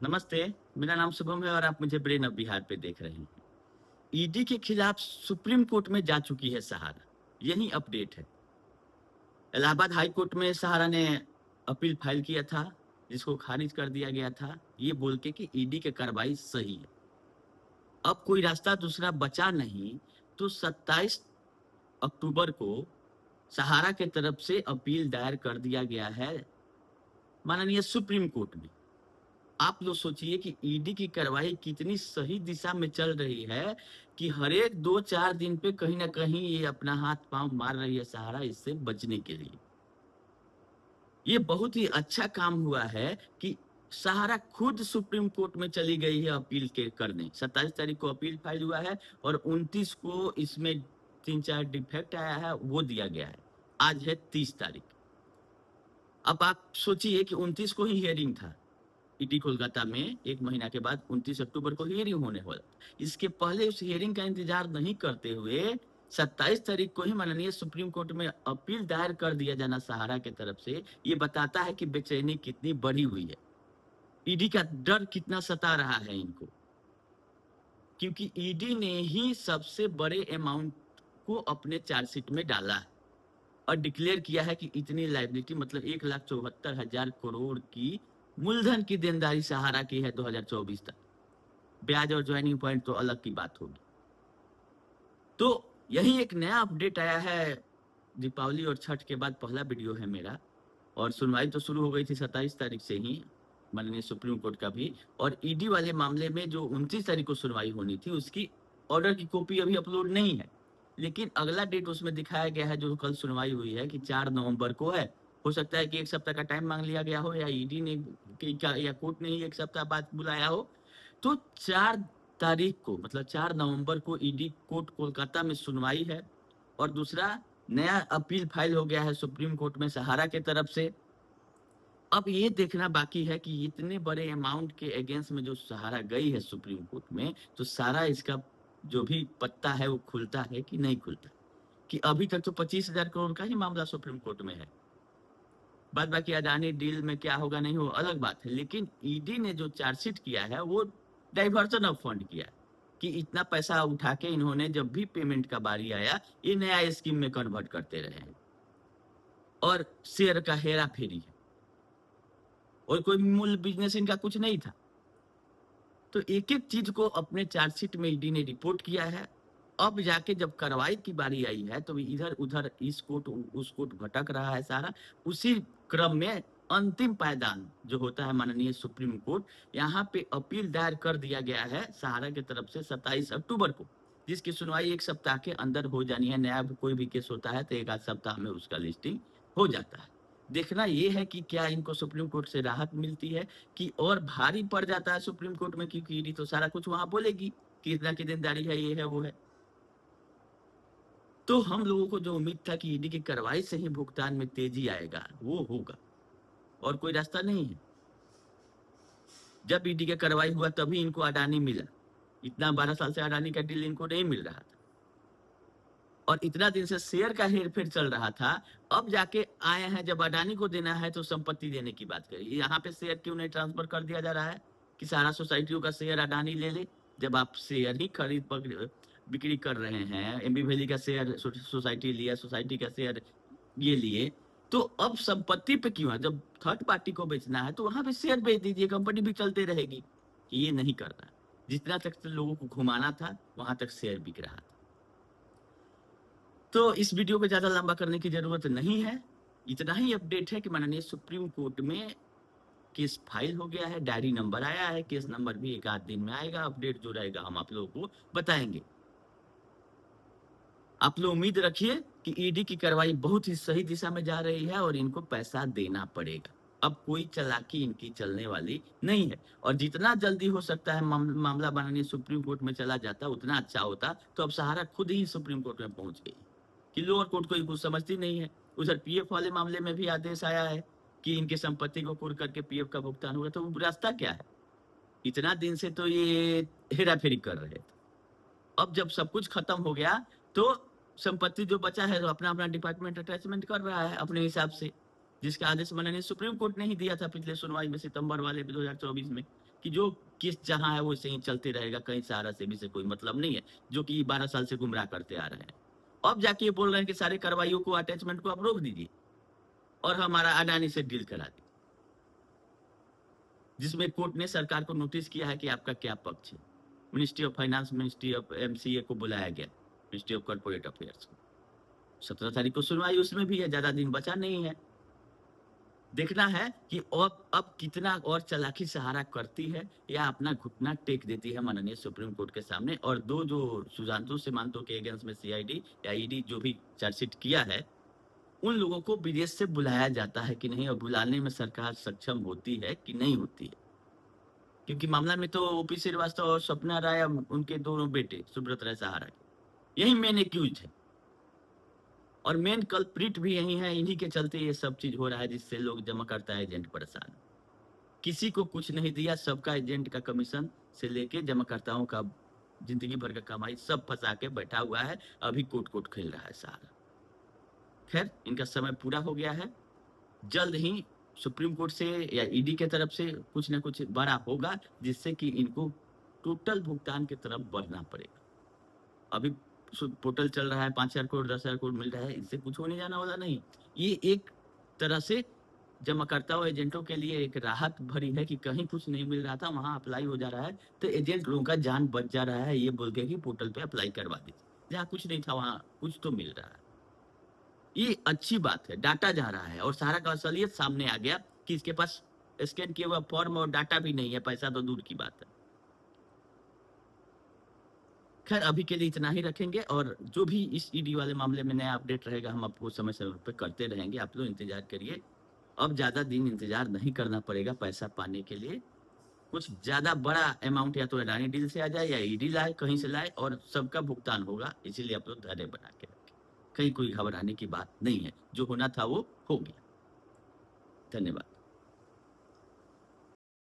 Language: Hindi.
नमस्ते, मेरा नाम शुभम है और आप मुझे ब्रेन ऑफ बिहार पे देख रहे हैं। ईडी के खिलाफ सुप्रीम कोर्ट में जा चुकी है सहारा, यही अपडेट है। इलाहाबाद हाई कोर्ट में सहारा ने अपील फाइल किया था, जिसको खारिज कर दिया गया था, ये बोल के कि ईडी की कार्रवाई सही है। अब कोई रास्ता दूसरा बचा नहीं, तो 27 अक्टूबर को सहारा के तरफ से अपील दायर कर दिया गया है माननीय सुप्रीम कोर्ट में। आप लोग सोचिए कि ईडी की कार्रवाई कितनी सही दिशा में चल रही है कि हर एक 2-4 दिन पे कहीं ना कहीं ये अपना हाथ पांव मार रही है सहारा इससे बचने के लिए। ये बहुत ही अच्छा काम हुआ है कि सहारा खुद सुप्रीम कोर्ट में चली गई है अपील के करने। 27 तारीख को अपील फाइल हुआ है और 29 को इसमें 3-4 डिफेक्ट आया है, वो दिया गया है। आज है 30 तारीख। अब आप सोचिए कि 29 को ही हियरिंग था ईडी कोलकाता में, 1 महीना के बाद 29 अक्टूबर को हियरिंग होने वाला। इसके पहले उस हियरिंग का इंतजार नहीं करते हुए 27 तारीख को ही माननीय सुप्रीम कोर्ट में अपील दायर कर दिया जाना सहारा के तरफ से, ये बताता है कि बेचैनी कितनी बढ़ी हुई है, ईडी का डर कितना सता रहा है इनको। क्योंकि ईडी ने ही सबसे बड़े अमाउंट को अपने चार्जशीट में डाला है और डिक्लेयर किया है कि इतनी लाइबिलिटी मतलब 1,74,000 करोड़ की मूलधन की देनदारी सहारा की है 2024 तक। ब्याज और ज्वाइनिंग पॉइंट तो अलग की बात होगी। तो यही एक नया अपडेट आया है। दीपावली और छठ के बाद पहला वीडियो है मेरा, और सुनवाई तो शुरू हो गई थी 27 तारीख से ही माननीय सुप्रीम कोर्ट का भी, और ईडी वाले मामले में जो 29 तारीख को सुनवाई होनी थी उसकी ऑर्डर की कॉपी अभी अपलोड नहीं है, लेकिन अगला डेट उसमें दिखाया गया है जो कल सुनवाई हुई है कि 4 नवंबर को है। हो सकता है कि 1 सप्ताह का टाइम मांग लिया गया हो, या ईडी ने या कोर्ट ने ही 1 सप्ताह बाद बुलाया हो। तो 4 तारीख को मतलब 4 नवंबर को ईडी कोर्ट कोलकाता में सुनवाई है, और दूसरा नया अपील फाइल हो गया है सुप्रीम कोर्ट में सहारा के तरफ से। अब ये देखना बाकी है कि इतने बड़े अमाउंट के अगेंस्ट में जो सहारा गई है सुप्रीम कोर्ट में, तो सारा इसका जो भी पत्ता है वो खुलता है कि नहीं खुलता। कि अभी तक तो 25,000 करोड़ का ही मामला सुप्रीम कोर्ट में है, बाद बाकी अडानी डील में क्या होगा नहीं हो अलग बात है, लेकिन ईडी ने जो चार्जशीट किया है वो डाइवर्जन ऑफ फंड किया है कि इतना पैसा उठा के इन्होंने जब भी पेमेंट का बारी आया ये नया स्कीम में कन्वर्ट करते रहे हैं, और शेयर का हेरा फेरी है, और कोई मूल बिजनेस इनका कुछ नहीं था। तो एक एक चीज को अपने चार्जशीट में ईडी ने रिपोर्ट किया है। अब जाके जब कार्रवाई की बारी आई है तो इधर उधर इस कोर्ट उस कोर्ट भटक रहा है सारा। उसी क्रम में अंतिम पायदान जो होता है माननीय सुप्रीम कोर्ट, यहाँ पे अपील दायर कर दिया गया है सहारा की तरफ से 27 अक्टूबर को, जिसकी सुनवाई 1 सप्ताह के अंदर हो जानी है। नया कोई भी केस होता है तो 1 आध सप्ताह में उसका लिस्टिंग हो जाता है। देखना ये है कि क्या इनको सुप्रीम कोर्ट से राहत मिलती है कि और भारी पड़ जाता है सुप्रीम कोर्ट में, क्योंकि ईडी तो सारा कुछ वहां बोलेगी कि इतना की देनदारी है, ये है वो है। तो हम लोगों को जो उम्मीद था कि ईडी की कार्रवाई से ही भुगतान में तेजी आएगा वो होगा, और कोई रास्ता नहीं है। जब ईडी की कार्रवाई हुआ तभी इनको अडानी मिला, इतना 12 साल से अडानी का डील इनको नहीं मिल रहा था, और इतना दिन से शेयर का हेरफेर चल रहा था। अब जाके आए हैं जब अडानी को देना है तो संपत्ति देने की बात करिए। यहाँ पे शेयर क्यों नहीं ट्रांसफर कर दिया जा रहा है कि सारा सोसाइटियों का शेयर अडानी ले ले, जब आप शेयर ही खरीद बिक्री कर रहे हैं। एमबी वैली का शेयर सोसाइटी लिया, सोसाइटी का शेयर ये लिए, तो अब संपत्ति पे क्यों है? जब थर्ड पार्टी को बेचना है तो वहां पे शेयर बेच दीजिए, कंपनी भी चलते रहेगी। ये नहीं करना, जितना तक लोगों को घुमाना था वहां तक शेयर बिक रहा था। तो इस वीडियो को ज्यादा लंबा करने की जरूरत नहीं है, इतना ही अपडेट है कि माननीय सुप्रीम कोर्ट में केस फाइल हो गया है, डायरी नंबर आया है, केस नंबर भी 1 आध दिन में आएगा। अपडेट जो रहेगा हम आप लोगों को बताएंगे। आप लोग उम्मीद रखिए कि ईडी की कार्रवाई बहुत ही सही दिशा में जा रही है और इनको पैसा देना पड़ेगा। अब कोई चालाकी इनकी चलने वाली नहीं है, और जितना जल्दी हो सकता है मामला माननीय सुप्रीम कोर्ट में चला जाता उतना अच्छा होता। तो अब सहारा खुद ही सुप्रीम कोर्ट में पहुंच गई कि लोअर कोर्ट को कुछ समझती नहीं है। उधर पीएफ वाले मामले में भी आदेश आया है कि इनकी संपत्ति को कुर्क करके पीएफ का भुगतान होगा। तो रास्ता क्या है? इतना दिन से तो ये हेरा फेरी कर रहे थे, अब जब सब कुछ खत्म हो गया तो संपत्ति जो बचा है तो अपना अपना डिपार्टमेंट अटैचमेंट कर रहा है अपने हिसाब से, जिसका आदेश माननीय सुप्रीम कोर्ट ने ही दिया था पिछले सुनवाई में सितंबर वाले 2024 में कि जो किस जहां है वो सही चलते रहेगा, कहीं सहारा सेबी से कोई मतलब नहीं है, जो कि 12 साल से गुमराह करते आ रहे हैं। अब जाके ये बोल रहे हैं कि सारे कार्रवाइयों को, अटैचमेंट को आप रोक दीजिए और हमारा अडानी से डील करा दी, जिसमें कोर्ट ने सरकार को नोटिस किया है कि आपका क्या पक्ष है। Ministry of finance, ministry of MCA को बुलाया गया, मिनिस्ट्री ऑफ कॉर्पोरेट अफेयर्स को। 17 तारीख को सुनवाई उसमें भी है, ज्यादा दिन बचा नहीं है। देखना है कि अब कितना और चालाकी सहारा करती है या अपना घुटना टेक देती है माननीय सुप्रीम कोर्ट के सामने। और दो जो सुशांतु सिमांतो के अगेंस्ट में सीआईडी या ईडी जो भी चार्जशीट किया है, उन लोगों को विदेश से बुलाया जाता है कि नहीं, और बुलाने में सरकार सक्षम होती है कि नहीं होती है। क्योंकि मामला में तो ओपी श्रीवास्तव और सपना राय, उनके दोनों बेटे सुब्रत राय सहारा के, यही मेन एक्यूज है और मेन कल्प्रिट भी यही है। इन्हीं के चलते ये सब चीज हो रहा है, जिससे लोग जमा करता है एजेंट परेशान। किसी को कुछ नहीं दिया, सबका एजेंट का कमीशन से लेके जमाकर्ताओं का जिंदगी भर का कमाई सब फंसा के बैठा हुआ है। अभी कोट कोट खेल रहा है सहारा। खैर, इनका समय पूरा हो गया है। जल्द ही सुप्रीम कोर्ट से या ईडी के तरफ से कुछ ना कुछ बड़ा होगा, जिससे कि इनको टोटल भुगतान की तरफ बढ़ना पड़ेगा। अभी पोर्टल चल रहा है, 5,000 करोड़ 10,000 करोड़ मिल रहा है, इससे कुछ होने जाना वाला नहीं। ये एक तरह से जमाकर्ताओं एजेंटों के लिए एक राहत भरी है कि कहीं कुछ नहीं मिल रहा था, वहां अप्लाई हो जा रहा है, तो एजेंट लोगों का जान बच जा रहा है, ये बोल के कि पोर्टल पे अप्लाई करवा दीजिए। जहाँ कुछ नहीं था वहां कुछ तो मिल रहा है। ये अच्छी बात है, डाटा जा रहा है और सारा का असलियत सामने आ गया कि इसके पास स्कैन किया हुआ फॉर्म और डाटा भी नहीं है, पैसा तो दूर की बात है। खैर, अभी के लिए इतना ही रखेंगे और जो भी इस ईडी वाले मामले में नया अपडेट रहेगा हम आपको समय समय पर करते रहेंगे। आप लोग इंतजार करिए। अब ज्यादा दिन इंतजार नहीं करना पड़ेगा पैसा पाने के लिए। कुछ ज्यादा बड़ा अमाउंट या तो अडानी डील से आ जाए या ईडी लाए, कहीं से लाए, और सबका भुगतान होगा। इसीलिए आप लोग धैर्य बना के रखें, कहीं कोई घबराने की बात नहीं है। जो होना था वो हो गया। धन्यवाद।